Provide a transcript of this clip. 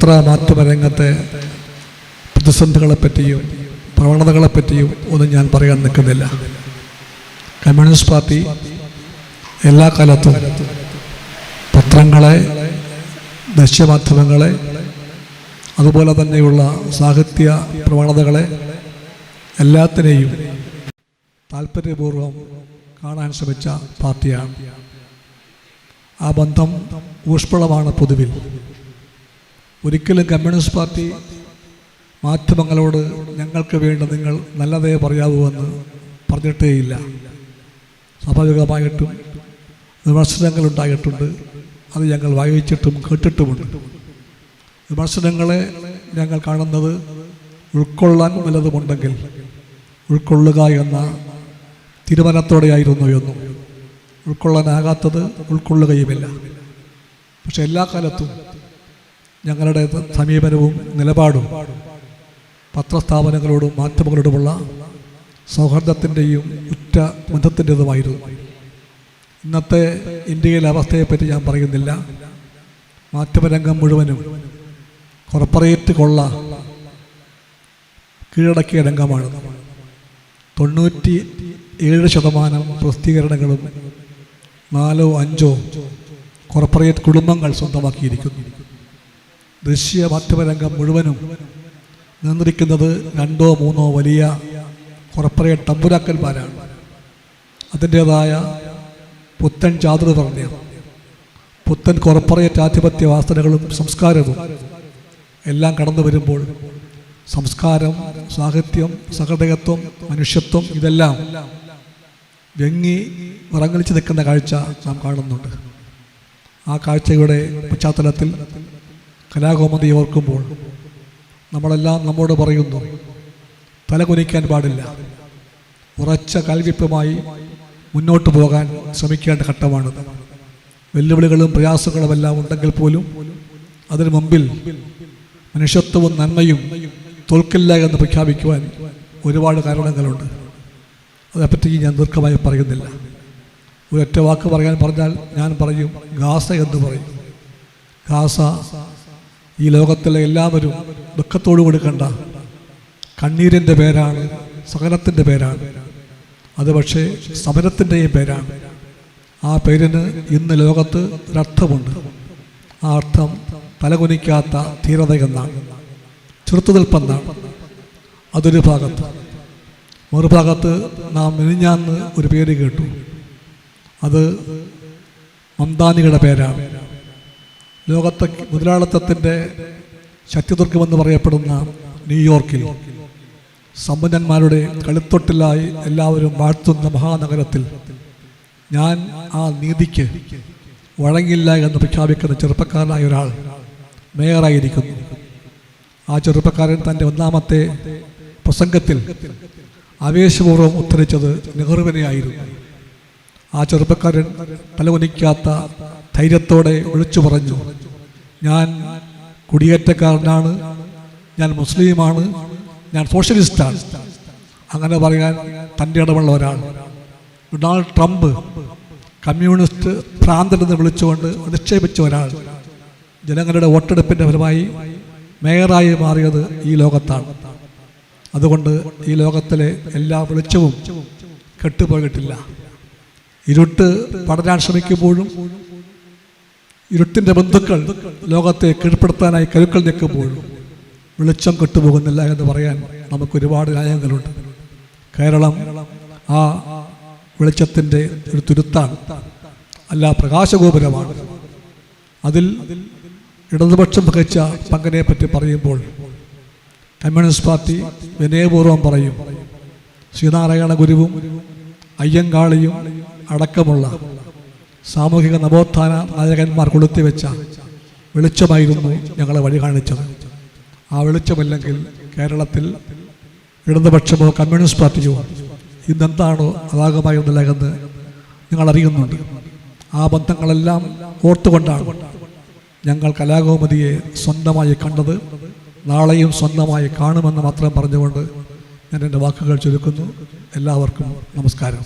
പത്രമാധ്യമരംഗത്തെ പ്രതിസന്ധികളെപ്പറ്റിയും പ്രവണതകളെപ്പറ്റിയും ഒന്നും ഞാൻ പറയാൻ നിൽക്കുന്നില്ല. കമ്മ്യൂണിസ്റ്റ് പാർട്ടി എല്ലാ കാലത്തും പത്രങ്ങളെ, ദൃശ്യമാധ്യമങ്ങളെ, അതുപോലെ തന്നെയുള്ള സാഹിത്യ പ്രവണതകളെ എല്ലാത്തിനെയും താല്പര്യപൂർവ്വം കാണാൻ ശ്രമിച്ച പാർട്ടിയാണ്. ആ ബന്ധം ഊഷ്മളമാണ്. പൊതുവിൽ ഒരിക്കലും കമ്മ്യൂണിസ്റ്റ് പാർട്ടി മാധ്യമങ്ങളോട് ഞങ്ങൾക്ക് വേണ്ടി നിങ്ങൾ നല്ലതേ പറയാവൂവെന്ന് പറഞ്ഞിട്ടേയില്ല. സ്വാഭാവികമായിട്ടും വിമർശനങ്ങളുണ്ടായിട്ടുണ്ട്. അത് ഞങ്ങൾ വായിച്ചിട്ടും കേട്ടിട്ടുമുണ്ട്. വിമർശനങ്ങളെ ഞങ്ങൾ കാണുന്നത് ഉൾക്കൊള്ളാൻ വല്ലതുമുണ്ടെങ്കിൽ ഉൾക്കൊള്ളുക എന്ന തീരുമാനത്തോടെയായിരുന്നു എന്നും ഉൾക്കൊള്ളാനാകാത്തത് ഉൾക്കൊള്ളുകയുമില്ല. പക്ഷെ എല്ലാ കാലത്തും ഞങ്ങളുടെ സമീപനവും നിലപാടും പത്രസ്ഥാപനങ്ങളോടും മാധ്യമങ്ങളോടുമുള്ള സൗഹാർദ്ദത്തിൻ്റെയും ഉറ്റ ബന്ധത്തിൻ്റെതുമായിരുന്നു. ഇന്നത്തെ ഇന്ത്യയിലെ അവസ്ഥയെപ്പറ്റി ഞാൻ പറയുന്നില്ല. മാധ്യമരംഗം മുഴുവനും കോർപ്പറേറ്റ് കൊള്ള കീഴടക്കിയ രംഗമാണ്. 97% പ്രസിദ്ധീകരണങ്ങളും 4-5 കോർപ്പറേറ്റ് കുടുംബങ്ങൾ സ്വന്തമാക്കിയിരിക്കുന്നു. ദൃശ്യ മാധ്യമരംഗം മുഴുവനും നിയന്ത്രിക്കുന്നത് 2-3 വലിയ കോർപ്പറേറ്റ് തമ്പുരാക്കന്മാരാണ്. അതിൻ്റേതായ പുത്തൻ ചാതുർവർണ്ണയം, പുത്തൻ കോർപ്പറേറ്റ് ആധിപത്യ വാസനകളും സംസ്കാരവും എല്ലാം കടന്നു വരുമ്പോൾ സംസ്കാരം, സാഹിത്യം, സഹൃദയത്വം, മനുഷ്യത്വം ഇതെല്ലാം വ്യങ്ങി വിറങ്ങലിച്ച് നിൽക്കുന്ന കാഴ്ച നാം കാണുന്നുണ്ട്. ആ കാഴ്ചയുടെ പശ്ചാത്തലത്തിൽ കലാകൗമുദി ഓർക്കുമ്പോൾ നമ്മളെല്ലാം നമ്മോട് പറയുന്നു, തലകുനിക്കാൻ പാടില്ല. ഉറച്ച കാൽവെപ്പുമായി മുന്നോട്ട് പോകാൻ ശ്രമിക്കേണ്ട ഘട്ടമാണിത്. വെല്ലുവിളികളും പ്രയാസങ്ങളുമെല്ലാം ഉണ്ടെങ്കിൽ പോലും അതിനു മുമ്പിൽ മനുഷ്യത്വവും നന്മയും തോൽക്കില്ല എന്ന് പ്രഖ്യാപിക്കുവാൻ ഒരുപാട് കാരണങ്ങളുണ്ട്. അതേപ്പറ്റി ഞാൻ ദീർഘമായി പറയുന്നില്ല. ഒരൊറ്റ വാക്ക് പറഞ്ഞാൽ ഞാൻ പറയും, ഗാസ എന്ന് പറയും. ഗാസ ഈ ലോകത്തിലെ എല്ലാവരും ദുഃഖത്തോടു കൊടുക്കേണ്ട കണ്ണീരിൻ്റെ പേരാണ്, സഹനത്തിൻ്റെ പേരാണ്. അത് പക്ഷേ സമരത്തിൻ്റെയും പേരാണ്. ആ പേരിന് ഇന്ന് ലോകത്ത് ഒരർത്ഥമുണ്ട്. ആ അർത്ഥം തലകുനിക്കാത്ത ധീരത എന്നാണ്, ചെറുത്തുനിൽപ്പെന്നാണ്. അതൊരു ഭാഗത്ത്. മറുഭാഗത്ത് നാം മെനിഞ്ഞാന്ന് ഒരു പേര് കേട്ടു. അത് മംദാനിയുടെ പേരാണ്. ലോകത്തെ മുതലാളിത്തത്തിൻ്റെ ശക്തിദുർഗമെന്ന് പറയപ്പെടുന്ന ന്യൂയോർക്കിൽ സമ്പന്നന്മാരുടെ കളിത്തൊട്ടിലായി എല്ലാവരും വാഴ്ത്തുന്ന മഹാനഗരത്തിൽ ഞാൻ ആ നീതിക്ക് വഴങ്ങില്ല എന്ന് പ്രഖ്യാപിക്കുന്ന ചെറുപ്പക്കാരനായ ഒരാൾ മേയറായിരിക്കുന്നു. ആ ചെറുപ്പക്കാരൻ തൻ്റെ ഒന്നാമത്തെ പ്രസംഗത്തിൽ ആവേശപൂർവ്വം ഉദ്ധരിച്ചത് നെഹ്റുവിനെയായിരുന്നു. ആ ചെറുപ്പക്കാരൻ തലകുനിക്കാത്ത ധൈര്യത്തോടെ വിളിച്ചു പറഞ്ഞു, ഞാൻ കുടിയേറ്റക്കാരനാണ്, ഞാൻ മുസ്ലിമാണ്, ഞാൻ സോഷ്യലിസ്റ്റാണ്. അങ്ങനെ പറയാൻ തൻ്റെ ഇടമുള്ള ഒരാൾ. ഡൊണാൾഡ് ട്രംപ് കമ്മ്യൂണിസ്റ്റ് ഭ്രാന്തനെന്ന് വിളിച്ചുകൊണ്ട് അധിക്ഷേപിച്ച ഒരാൾ ജനങ്ങളുടെ വോട്ടെടുപ്പിൻ്റെ ഫലമായി മേയറായി മാറിയത് ഈ ലോകത്താണ്. അതുകൊണ്ട് ഈ ലോകത്തിലെ എല്ലാ വെളിച്ചവും കെട്ടുപോയിട്ടില്ല. ഇരുട്ട് പടരാൻ ശ്രമിക്കുമ്പോഴും ഇരുട്ടിൻ്റെ ബന്ധുക്കൾ ലോകത്തെ കീഴ്പ്പെടുത്താനായി കരുക്കൾ നിൽക്കുമ്പോഴും വെളിച്ചം കെട്ടുപോകുന്നില്ല എന്ന് പറയാൻ നമുക്കൊരുപാട് ന്യായങ്ങളുണ്ട്. കേരളം ആ വെളിച്ചത്തിൻ്റെ ഒരു തുരുത്താണ്, അല്ല പ്രകാശഗോപുരമാണ്. അതിൽ ഇടതുപക്ഷം വഹിച്ച പങ്കിനെ പറ്റി പറയുമ്പോൾ കമ്മ്യൂണിസ്റ്റ് പാർട്ടി വിനയപൂർവ്വം പറയും, ശ്രീനാരായണ ഗുരുവും അയ്യങ്കാളിയും അടക്കമുള്ള സാമൂഹിക നവോത്ഥാന നായകന്മാർ കൊളുത്തിവെച്ച വെളിച്ചമായിരുന്നു ഞങ്ങളെ വഴി കാണിച്ചത്. ആ വെളിച്ചമില്ലെങ്കിൽ കേരളത്തിൽ ഇടതുപക്ഷമോ കമ്മ്യൂണിസ്റ്റ് പാർട്ടിയോ ഇന്നെന്താണോ അതാകുമായിരുന്നില്ല എന്ന് ഞങ്ങൾ അറിയുന്നുണ്ട്. ആ ബന്ധങ്ങളെല്ലാം ഓർത്തുകൊണ്ടാണ് ഞങ്ങൾ കലാകൗമുദിയെ സ്വന്തമായി കണ്ടത്. നാളെയും സ്വന്തമായി കാണുമെന്ന് മാത്രം പറഞ്ഞുകൊണ്ട് ഞാൻ എൻ്റെ വാക്കുകൾ ചുരുക്കുന്നു. എല്ലാവർക്കും നമസ്കാരം.